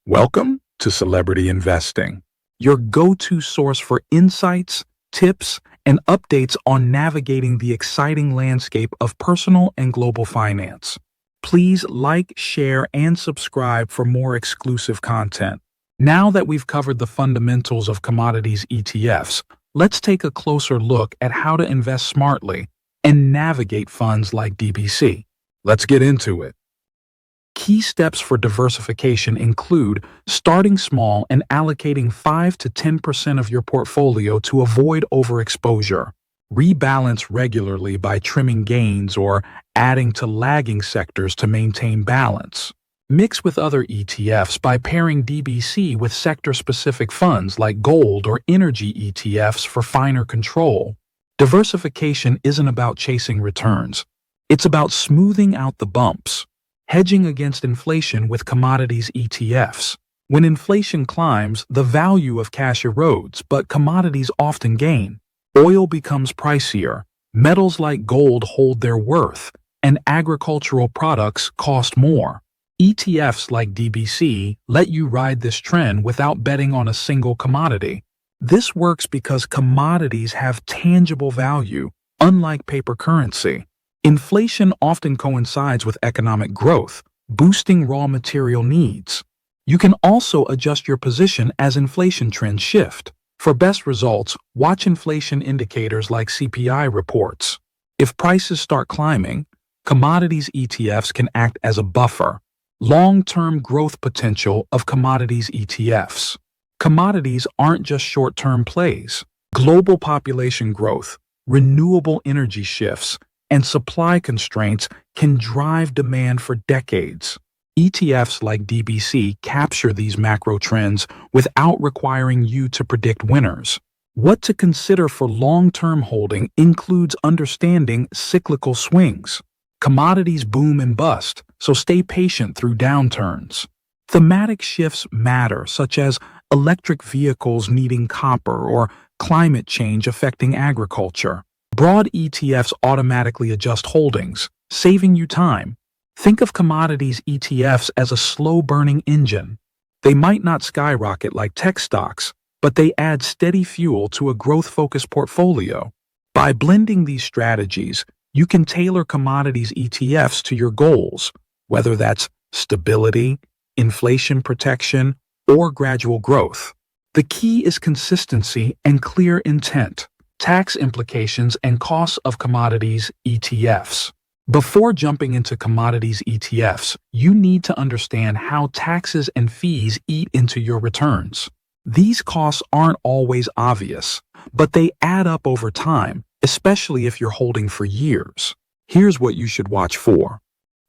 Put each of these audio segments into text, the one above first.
Welcome to Celebrity Investing, your go-to source for insights, tips, and updates on navigating the exciting landscape of personal and global finance. Please like, share, and subscribe for more exclusive content. Now that we've covered the fundamentals of commodities ETFs, let's take a closer look at how to invest smartly and navigate funds like DBC. Let's get into it. Key steps for diversification include starting small and allocating 5 to 10% of your portfolio to avoid overexposure. Rebalance regularly by trimming gains or adding to lagging sectors to maintain balance. Mix with other ETFs by pairing DBC with sector-specific funds like gold or energy ETFs for finer control. Diversification isn't about chasing returns. It's about smoothing out the bumps. Hedging against inflation with commodities ETFs. When inflation climbs, the value of cash erodes, but commodities often gain. Oil becomes pricier, metals like gold hold their worth, and agricultural products cost more. ETFs like DBC let you ride this trend without betting on a single commodity. This works because commodities have tangible value, unlike paper currency. Inflation often coincides with economic growth, boosting raw material needs. You can also adjust your position as inflation trends shift. For best results, watch inflation indicators like CPI reports. If prices start climbing, commodities ETFs can act as a buffer. Long-term growth potential of commodities ETFs. Commodities aren't just short-term plays. Global population growth, renewable energy shifts, and supply constraints can drive demand for decades. ETFs like DBC capture these macro trends without requiring you to predict winners. What to consider for long-term holding includes understanding cyclical swings. Commodities boom and bust, so stay patient through downturns. Thematic shifts matter, such as electric vehicles needing copper or climate change affecting agriculture. Broad ETFs automatically adjust holdings, saving you time. Think of commodities ETFs as a slow-burning engine. They might not skyrocket like tech stocks, but they add steady fuel to a growth-focused portfolio. By blending these strategies, you can tailor commodities ETFs to your goals, whether that's stability, inflation protection, or gradual growth. The key is consistency and clear intent. Tax implications and costs of commodities ETFs. Before jumping into commodities ETFs, you need to understand how taxes and fees eat into your returns. These costs aren't always obvious, but they add up over time, especially if you're holding for years. Here's what you should watch for.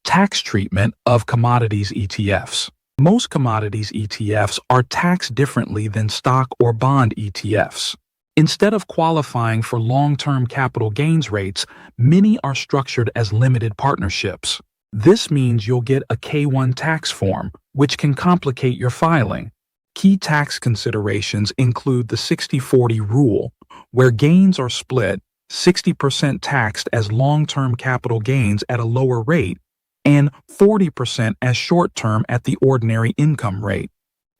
Tax treatment of commodities ETFs. Most commodities ETFs are taxed differently than stock or bond ETFs. Instead of qualifying for long-term capital gains rates, many are structured as limited partnerships. This means you'll get a K-1 tax form, which can complicate your filing. Key tax considerations include the 60-40 rule, where gains are split 60% taxed as long-term capital gains at a lower rate and 40% as short-term at the ordinary income rate.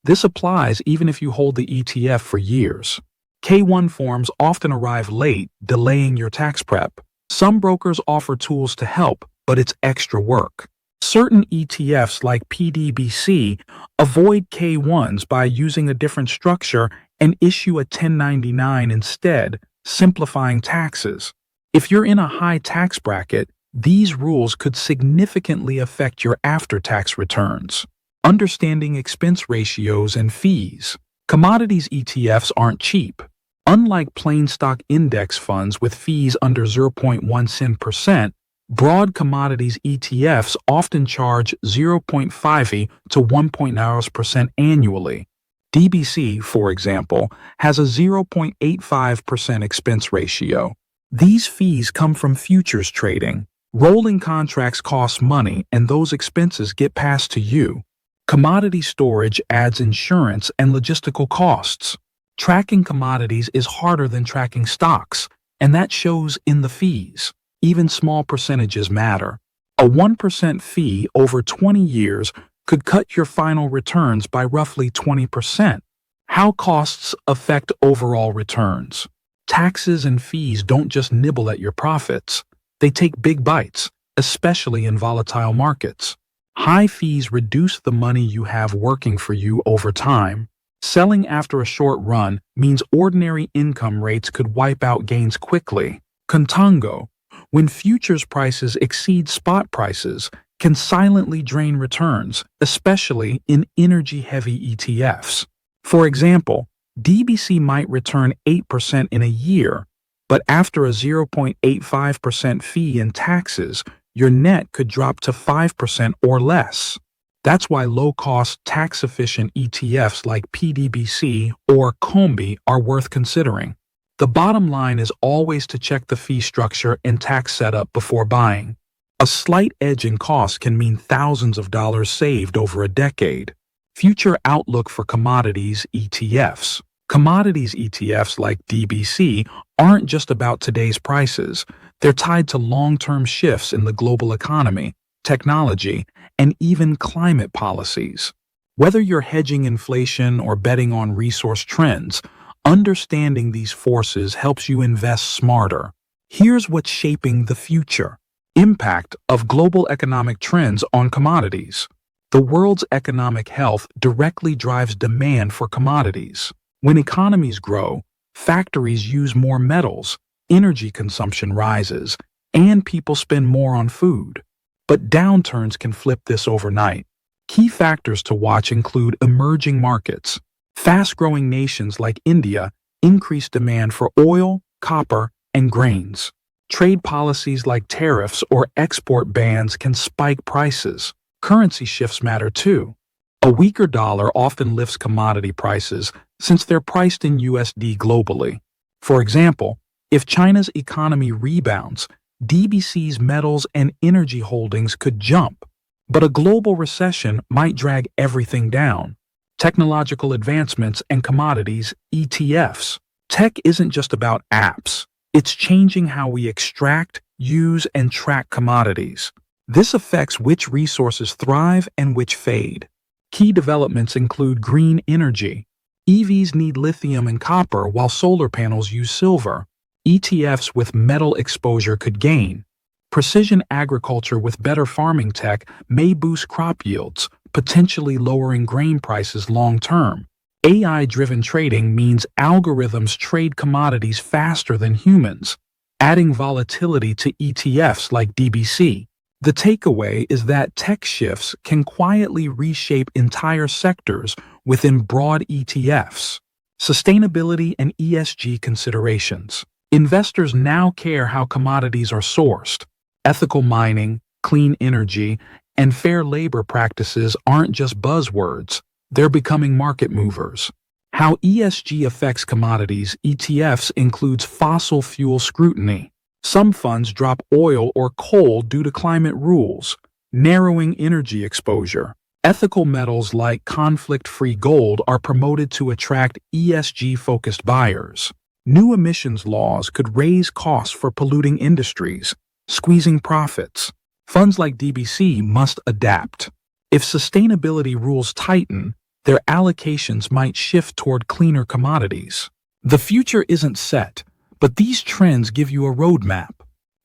This applies even if you hold the ETF for years. K-1 forms often arrive late, delaying your tax prep. Some brokers offer tools to help, but it's extra work. Certain ETFs like DBC avoid K-1s by using a different structure and issue a 1099 instead, simplifying taxes. If you're in a high tax bracket, these rules could significantly affect your after-tax returns. Understanding expense ratios and fees. Commodities ETFs aren't cheap. Unlike plain stock index funds with fees under 0.1 cent%, broad commodities ETFs often charge 0.5 to 1.0% annually. DBC, for example, has a 0.85% expense ratio. These fees come from futures trading. Rolling contracts cost money, and those expenses get passed to you. Commodity storage adds insurance and logistical costs. Tracking commodities is harder than tracking stocks, and that shows in the fees. Even small percentages matter. A 1% fee over 20 years could cut your final returns by roughly 20%. How costs affect overall returns. Taxes and fees don't just nibble at your profits, they take big bites, especially in volatile markets. High fees reduce the money you have working for you over time. Selling after a short run means ordinary income rates could wipe out gains quickly. Contango, when futures prices exceed spot prices, can silently drain returns, especially in energy-heavy ETFs. For example, DBC might return 8% in a year, but after a 0.85% fee in taxes, your net could drop to 5% or less. That's why low-cost, tax-efficient ETFs like PDBC or Combi are worth considering. The bottom line is always to check the fee structure and tax setup before buying. A slight edge in cost can mean thousands of dollars saved over a decade. Future outlook for commodities ETFs. Commodities ETFs like DBC aren't just about today's prices. They're tied to long-term shifts in the global economy, technology, and even climate policies. Whether you're hedging inflation or betting on resource trends, understanding these forces helps you invest smarter. Here's what's shaping the future. Impact of global economic trends on commodities. The world's economic health directly drives demand for commodities. When economies grow, factories use more metals, energy consumption rises, and people spend more on food. But downturns can flip this overnight. Key factors to watch include emerging markets. Fast-growing nations like India increase demand for oil, copper, and grains. Trade policies like tariffs or export bans can spike prices. Currency shifts matter too. A weaker dollar often lifts commodity prices since they're priced in USD globally. For example, if China's economy rebounds, DBC's metals and energy holdings could jump. But a global recession might drag everything down. Technological advancements and commodities ETFs. Tech isn't just about apps. It's changing how we extract, use, and track commodities. This affects which resources thrive and which fade. Key developments include green energy. EVs need lithium and copper while solar panels use silver. ETFs with metal exposure could gain. Precision agriculture with better farming tech may boost crop yields, potentially lowering grain prices long-term. AI-driven trading means algorithms trade commodities faster than humans, adding volatility to ETFs like DBC. The takeaway is that tech shifts can quietly reshape entire sectors within broad ETFs. Sustainability and ESG considerations. Investors now care how commodities are sourced. Ethical mining, clean energy, and fair labor practices aren't just buzzwords, they're becoming market movers. How ESG affects commodities ETFs includes fossil fuel scrutiny. Some funds drop oil or coal due to climate rules, narrowing energy exposure. Ethical metals like conflict-free gold are promoted to attract ESG-focused buyers. New emissions laws could raise costs for polluting industries, squeezing profits. Funds like DBC must adapt. If sustainability rules tighten, their allocations might shift toward cleaner commodities. The future isn't set, but these trends give you a roadmap.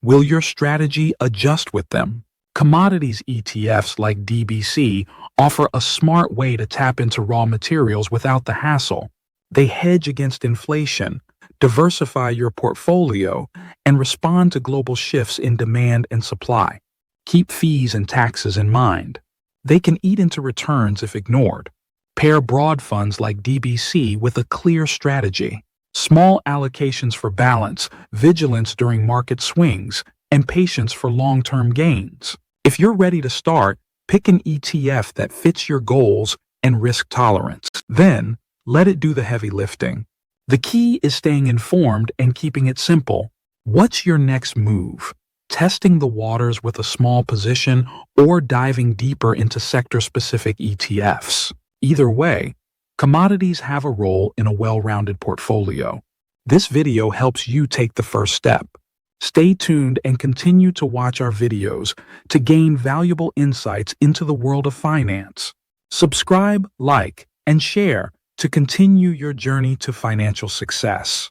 Will your strategy adjust with them? Commodities ETFs like DBC offer a smart way to tap into raw materials without the hassle. They hedge against inflation, diversify your portfolio, and respond to global shifts in demand and supply. Keep fees and taxes in mind. They can eat into returns if ignored. Pair broad funds like DBC with a clear strategy. Small allocations for balance, vigilance during market swings, and patience for long-term gains. If you're ready to start, pick an ETF that fits your goals and risk tolerance. Then, let it do the heavy lifting. The key is staying informed and keeping it simple. What's your next move? Testing the waters with a small position or diving deeper into sector-specific ETFs? Either way, commodities have a role in a well-rounded portfolio. This video helps you take the first step. Stay tuned and continue to watch our videos to gain valuable insights into the world of finance. Subscribe, like, and share to continue your journey to financial success.